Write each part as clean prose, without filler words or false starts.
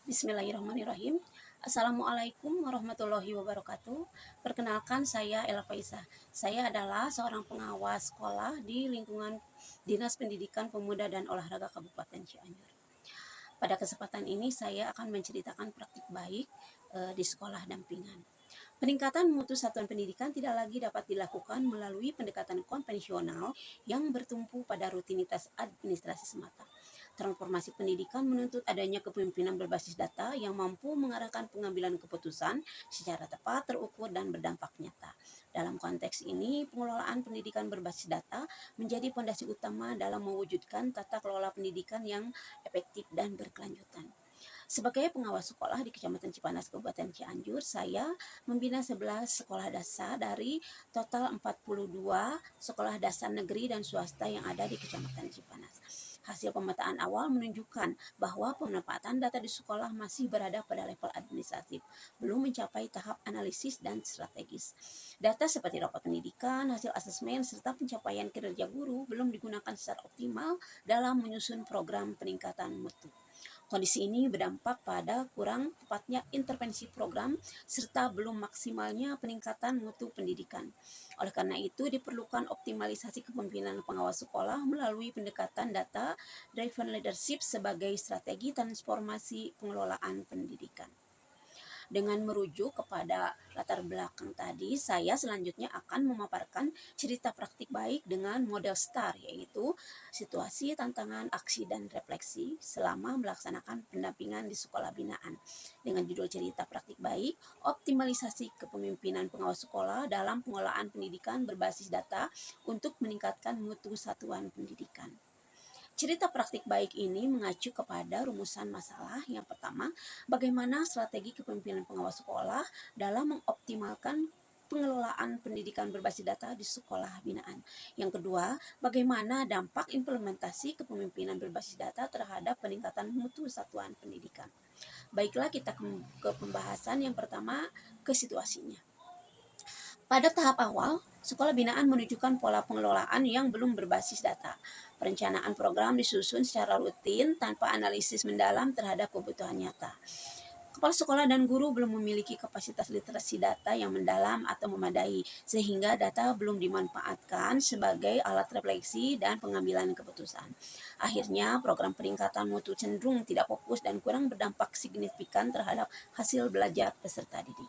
Bismillahirrahmanirrahim. Assalamualaikum warahmatullahi wabarakatuh. Perkenalkan, saya Ella Faizah. Saya adalah seorang pengawas sekolah di lingkungan Dinas Pendidikan Pemuda dan Olahraga Kabupaten Cianjur. Pada kesempatan ini saya akan menceritakan praktik baik di sekolah dampingan. Peningkatan mutu satuan pendidikan tidak lagi dapat dilakukan melalui pendekatan konvensional yang bertumpu pada rutinitas administrasi semata. Transformasi pendidikan menuntut adanya kepemimpinan berbasis data yang mampu mengarahkan pengambilan keputusan secara tepat, terukur, dan berdampak nyata. Dalam konteks ini, pengelolaan pendidikan berbasis data menjadi fondasi utama dalam mewujudkan tata kelola pendidikan yang efektif dan berkelanjutan. Sebagai pengawas sekolah di Kecamatan Cipanas, Kabupaten Cianjur, saya membina 11 sekolah dasar dari total 42 sekolah dasar negeri dan swasta yang ada di Kecamatan Cipanas. Hasil pemetaan awal menunjukkan bahwa pemanfaatan data di sekolah masih berada pada level administratif, belum mencapai tahap analisis dan strategis. Data seperti rapot pendidikan, hasil asesmen, serta pencapaian kinerja guru belum digunakan secara optimal dalam menyusun program peningkatan mutu. Kondisi ini berdampak pada kurang tepatnya intervensi program serta belum maksimalnya peningkatan mutu pendidikan. Oleh karena itu, diperlukan optimalisasi kepemimpinan pengawas sekolah melalui pendekatan data driven leadership sebagai strategi transformasi pengelolaan pendidikan. Dengan merujuk kepada latar belakang tadi, saya selanjutnya akan memaparkan cerita praktik baik dengan model STAR, yaitu situasi, tantangan, aksi, dan refleksi selama melaksanakan pendampingan di sekolah binaan. Dengan judul cerita praktik baik, optimalisasi kepemimpinan pengawas sekolah dalam pengelolaan pendidikan berbasis data untuk meningkatkan mutu satuan pendidikan. Cerita praktik baik ini mengacu kepada rumusan masalah. Yang pertama, bagaimana strategi kepemimpinan pengawas sekolah dalam mengoptimalkan pengelolaan pendidikan berbasis data di sekolah binaan. Yang kedua, bagaimana dampak implementasi kepemimpinan berbasis data terhadap peningkatan mutu satuan pendidikan. Baiklah, kita ke pembahasan. Yang pertama, ke situasinya. Pada tahap awal, sekolah binaan menunjukkan pola pengelolaan yang belum berbasis data. Perencanaan program disusun secara rutin tanpa analisis mendalam terhadap kebutuhan nyata. Kepala sekolah dan guru belum memiliki kapasitas literasi data yang mendalam atau memadai, sehingga data belum dimanfaatkan sebagai alat refleksi dan pengambilan keputusan. Akhirnya, program peningkatan mutu cenderung tidak fokus dan kurang berdampak signifikan terhadap hasil belajar peserta didik.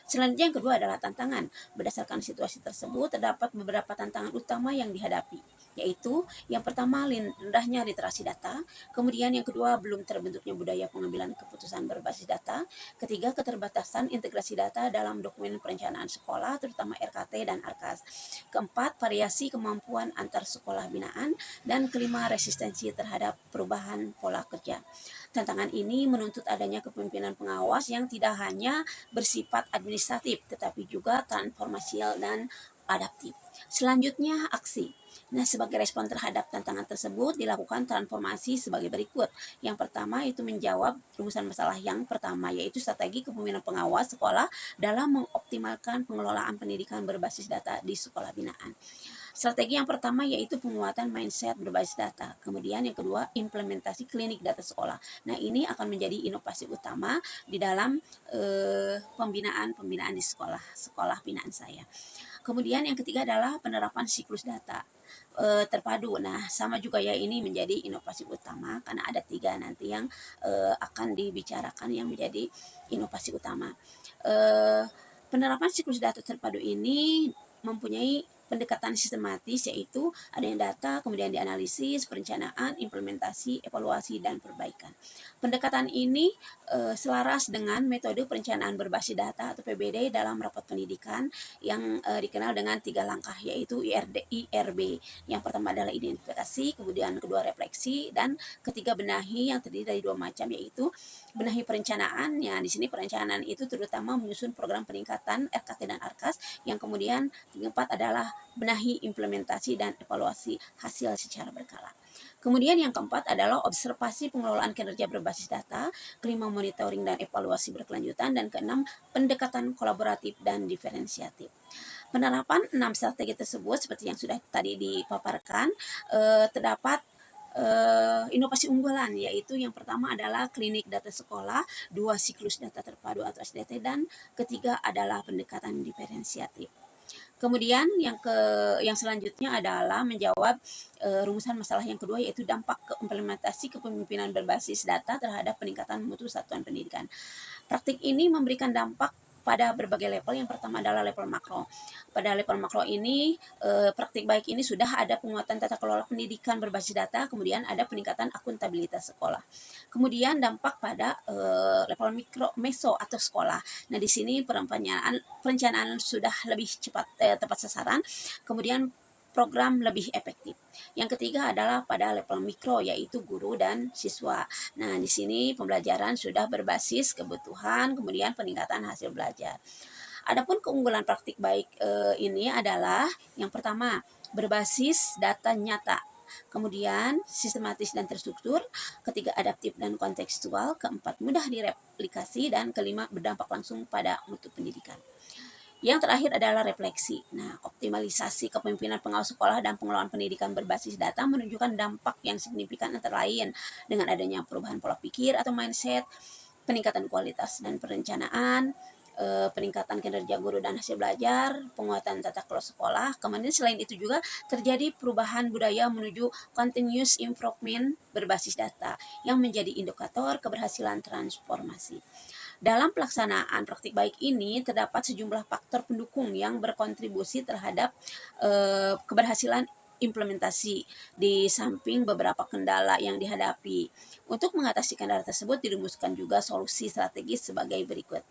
Selanjutnya, yang kedua adalah tantangan. Berdasarkan situasi tersebut, terdapat beberapa tantangan utama yang dihadapi, yaitu yang pertama, rendahnya literasi data, kemudian yang kedua, belum terbentuknya budaya pengambilan keputusan berbasis data, ketiga, keterbatasan integrasi data dalam dokumen perencanaan sekolah, terutama RKT dan ARKAS, keempat, variasi kemampuan antar sekolah binaan, dan kelima, resistensi terhadap perubahan pola kerja. Tantangan ini menuntut adanya kepemimpinan pengawas yang tidak hanya bersifat administratif, tetapi juga transformasional dan adaptif. Selanjutnya, aksi. Nah, sebagai respon terhadap tantangan tersebut, dilakukan transformasi sebagai berikut. Yang pertama, itu menjawab rumusan masalah yang pertama, yaitu strategi kepemimpinan pengawas sekolah dalam mengoptimalkan pengelolaan pendidikan berbasis data di sekolah binaan. Strategi yang pertama yaitu penguatan mindset berbasis data. Kemudian yang kedua, implementasi klinik data sekolah. Nah, ini akan menjadi inovasi utama di dalam pembinaan di sekolah binaan saya. Kemudian yang ketiga adalah penerapan siklus data terpadu. Nah, sama juga ya, ini menjadi inovasi utama karena ada 3 nanti yang akan dibicarakan yang menjadi inovasi utama. Penerapan siklus data terpadu ini mempunyai pendekatan sistematis, yaitu ada yang data, kemudian dianalisis, perencanaan, implementasi, evaluasi, dan perbaikan. Pendekatan ini selaras dengan metode perencanaan berbasis data atau PBD dalam rapat pendidikan yang dikenal dengan 3 langkah, yaitu IRB. Yang pertama adalah identifikasi, kemudian kedua refleksi, dan ketiga benahi, yang terdiri dari 2 macam, yaitu benahi perencanaan. Ya, di sini perencanaan itu terutama menyusun program peningkatan RKT dan ARKAS, yang kemudian keempat adalah benahi implementasi dan evaluasi hasil secara berkala. Kemudian yang keempat adalah observasi pengelolaan kinerja berbasis data, kelima monitoring dan evaluasi berkelanjutan, dan keenam pendekatan kolaboratif dan diferensiatif. Penerapan 6 strategi tersebut seperti yang sudah tadi dipaparkan, terdapat inovasi unggulan, yaitu yang pertama adalah klinik data sekolah, dua siklus data terpadu atau SDT, dan ketiga adalah pendekatan diferensiatif. Kemudian yang selanjutnya adalah menjawab rumusan masalah yang kedua, yaitu dampak ke implementasi kepemimpinan berbasis data terhadap peningkatan mutu satuan pendidikan. Praktik ini memberikan dampak pada berbagai level. Yang pertama adalah level makro. Pada level makro ini, praktik baik ini sudah ada penguatan tata kelola pendidikan berbasis data, kemudian ada peningkatan akuntabilitas sekolah. Kemudian dampak pada level mikro meso atau sekolah. Nah, di sini perencanaan sudah lebih cepat, tepat sasaran, kemudian program lebih efektif. Yang ketiga adalah pada level mikro, yaitu guru dan siswa. Nah, di sini pembelajaran sudah berbasis kebutuhan, kemudian peningkatan hasil belajar. Adapun keunggulan praktik baik ini adalah yang pertama, berbasis data nyata. Kemudian sistematis dan terstruktur, ketiga adaptif dan kontekstual, keempat mudah direplikasi, dan kelima berdampak langsung pada mutu pendidikan. Yang terakhir adalah refleksi. Nah, optimalisasi kepemimpinan pengawas sekolah dan pengelolaan pendidikan berbasis data menunjukkan dampak yang signifikan antara lain dengan adanya perubahan pola pikir atau mindset, peningkatan kualitas dan perencanaan, peningkatan kinerja guru dan hasil belajar, penguatan tata kelola sekolah. Kemudian selain itu juga terjadi perubahan budaya menuju continuous improvement berbasis data yang menjadi indikator keberhasilan transformasi. Dalam pelaksanaan praktik baik ini terdapat sejumlah faktor pendukung yang berkontribusi terhadap keberhasilan implementasi, di samping beberapa kendala yang dihadapi. Untuk mengatasi kendala tersebut dirumuskan juga solusi strategis sebagai berikut.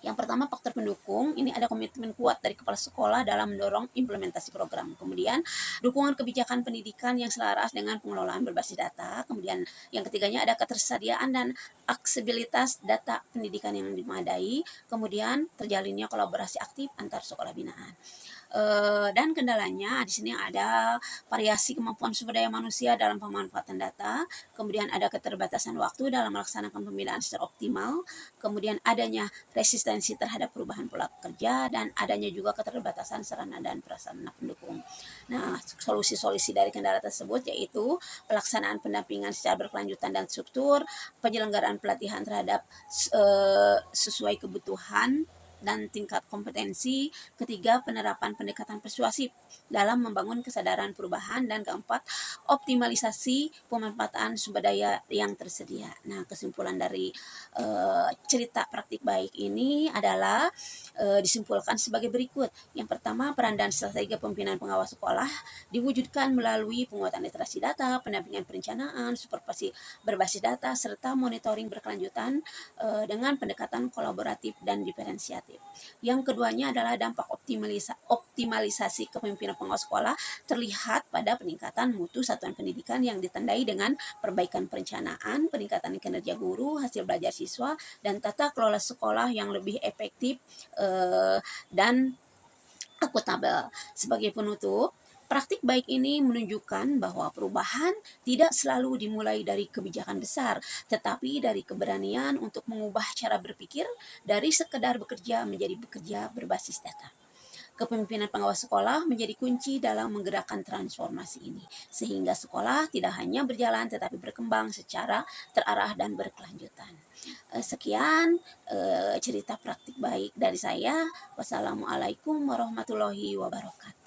Yang pertama, faktor pendukung, ini ada komitmen kuat dari kepala sekolah dalam mendorong implementasi program. Kemudian, dukungan kebijakan pendidikan yang selaras dengan pengelolaan berbasis data. Kemudian, yang ketiganya ada ketersediaan dan aksesibilitas data pendidikan yang memadai. Kemudian, terjalinnya kolaborasi aktif antar sekolah binaan. Dan kendalanya di sini ada variasi kemampuan sumber daya manusia dalam pemanfaatan data, kemudian ada keterbatasan waktu dalam melaksanakan pembinaan secara optimal, kemudian adanya resistensi terhadap perubahan pola kerja, dan adanya juga keterbatasan sarana dan prasarana pendukung. Nah, solusi-solusi dari kendala tersebut yaitu pelaksanaan pendampingan secara berkelanjutan dan struktur, penyelenggaraan pelatihan terhadap sesuai kebutuhan dan tingkat kompetensi, ketiga penerapan pendekatan persuasif dalam membangun kesadaran perubahan, dan keempat optimalisasi pemanfaatan sumber daya yang tersedia. Nah, kesimpulan dari cerita praktik baik ini adalah disimpulkan sebagai berikut. Yang pertama, peran dan strategi pemimpinan pengawas sekolah diwujudkan melalui penguatan literasi data, pendampingan perencanaan, supervisi berbasis data, serta monitoring berkelanjutan dengan pendekatan kolaboratif dan diferensiatif. Yang keduanya adalah dampak optimalisasi kepemimpinan pengawas sekolah terlihat pada peningkatan mutu satuan pendidikan yang ditandai dengan perbaikan perencanaan, peningkatan kinerja guru, hasil belajar siswa, dan tata kelola sekolah yang lebih efektif dan akuntabel. Sebagai penutup, praktik baik ini menunjukkan bahwa perubahan tidak selalu dimulai dari kebijakan besar, tetapi dari keberanian untuk mengubah cara berpikir dari sekedar bekerja menjadi bekerja berbasis data. Kepemimpinan pengawas sekolah menjadi kunci dalam menggerakkan transformasi ini, sehingga sekolah tidak hanya berjalan tetapi berkembang secara terarah dan berkelanjutan. Sekian cerita praktik baik dari saya. Wassalamualaikum warahmatullahi wabarakatuh.